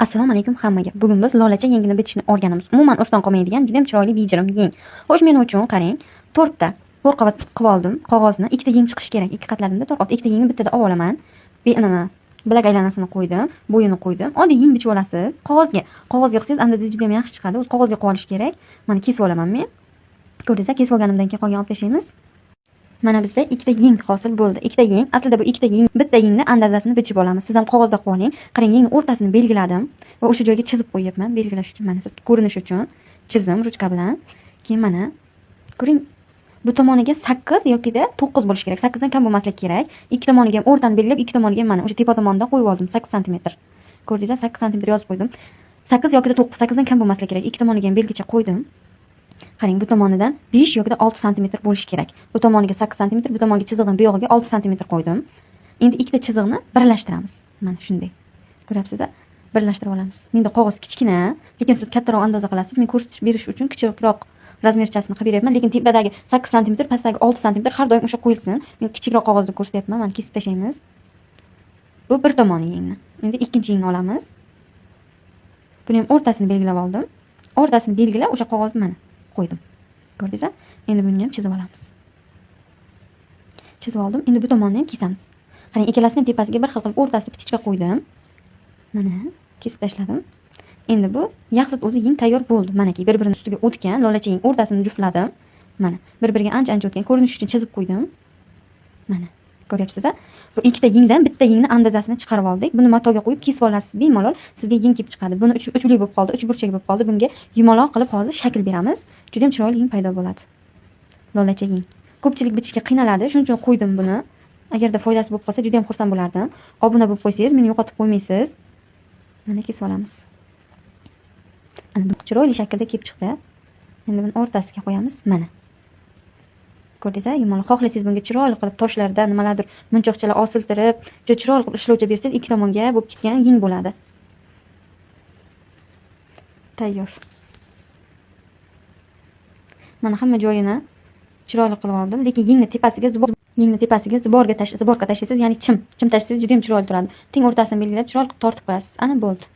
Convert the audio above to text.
Assalomu alaykum hammaga. Bugun biz lolacha yengini bitishni o'rganamiz. Umuman urfdan qolmaydigan juda ham chiroyli bejirim yeng. Xo'sh, men uchun qarang, 4 ta qo'rqavat qilib oldim. Qog'ozni ikkita yeng chiqishi kerak. Ikki qatladimda 4 ikkita yengni bittada olib olaman. Bilak aylanasini qo'ydim, bo'yini qo'ydim. Oddiy yeng bichib olasiz. Qog'ozga qilsangiz andazangiz juda ham yaxshi chiqadi. O'z qog'ozga qilib olish kerak. Mana kesib olaman men. Ko'rdingizlar, kesib olganimdan keyin qolgan olib tashlaymiz. Mana bizda ikkita yeng hosil bo'ldi. Ikkita yeng. Aslida bu ikkita yeng, bitta yengni andazasini bichib olamiz. Siz ham qog'ozda qilib oling. Qarang, yengni o'rtasini belgiladim va o'sha joyga chizib qo'yibman, belgilash uchun. Mana sizga ko'rinish uchun chizdim ruchka bilan. Keyin mana ko'ring, bu tomoniga 8 yokida 9 bo'lishi kerak. 8 dan kam bo'lmasligi kerak. Ikki tomoniga ham o'rtani belgilab, ikki tomoniga ham mana o'sha tepa tomonidan qo'yib oldim 8 sm. Ko'rdingizlar, 8 sm yozib qo'ydim. 8 yokida 9, 8 dan kam bo'lmasligi kerak. Ikki tomoniga ham belgicha qo'ydim. Qarang, bu tomonidan 5 yokida 6 sm bo'lishi kerak. Bu tomoniga 8 sm, bu tomoniga chiziqdan bu yog'iga 6 sm qo'ydim. Endi ikkita chiziqni birlashtiramiz. Mana shunday. Ko'ryapsizlar? Birlashtirib olamiz. Menda qog'oz kichkina, lekin siz kattaroq andoza qilasiz. Men ko'rsatish berish uchun kichikroq razmerchasini qilib beryapman, lekin tepadagi 8 sm, pastdagi 6 sm har doim o'sha qo'yilsin. Men kichikroq qog'ozda ko'rsatyapman. Mana kesib tashlaymiz. Bu bir tomoni yengni. Endi ikkinchi yengni olamiz. Buni ham o'rtasini belgilab oldim. O'rtasini belgilab o'sha qog'ozni mana qo'ydim. Ko'rdingizlar? Endi buni ham chizib olamiz. Chizib oldim. Endi bu tomonni ham kesamiz. Qarang, ikkalasining tepasiga bir xil qilib o'rtasida pitichka qo'ydim. Mana kesib tashladim. Endi bu yaxlit o'zi yeng tayyor bo'ldi. Manaki bir-birining ustiga o'tgan lolacha yeng o'rtasini jufladim. Mana bir-biriga ancha o'tgan. Ko'rinish uchun chizib qo'ydim. Mana ko'ryapsizlar? Bu ikkita yengdan bitta yengni andazasini chiqarib oldik. Buni matoga qo'yib kesib olasiz. Bemalol sizga yeng kelib chiqadi. Buni uchli bo'lib qoldi, uch burchak bo'lib qoldi. Bunga yumaloq qilib hozir shakl beramiz. Juda ham chiroyli yeng paydo bo'ladi. Lolacha yeng. Ko'pchilik bitishga qiynaladi, shuning uchun qo'ydim buni. Agarda foydasi bo'lib qolsa juda ham xursand bo'lardim. Obuna bo'lib qo'ysangiz, meni yo'qotib qo'ymaysiz. Mana kesib olamiz. Ana chiroyli shaklda kelib chiqdi. Endi buni o'rtasiga qo'yamiz. Mana. Ko'rdingizlar, yumaloq. Xohlasangiz bunga chiroyli qilib toshlardan nimalardir munchoqchalar osiltirib, juda chiroyli qilib ishlovcha bersangiz, ikki tomonga bo'lib ketgan yeng bo'ladi. Tayyor. Mana hamma joyini chiroyli qilib oldim, lekin yengni tepasiga zuborga tashlaysiz, ya'ni chim tashlasangiz juda ham chiroyli turadi. Teng o'rtasini belgilab chiroyli qilib tortib qo'yasiz. Ana bo'ldi.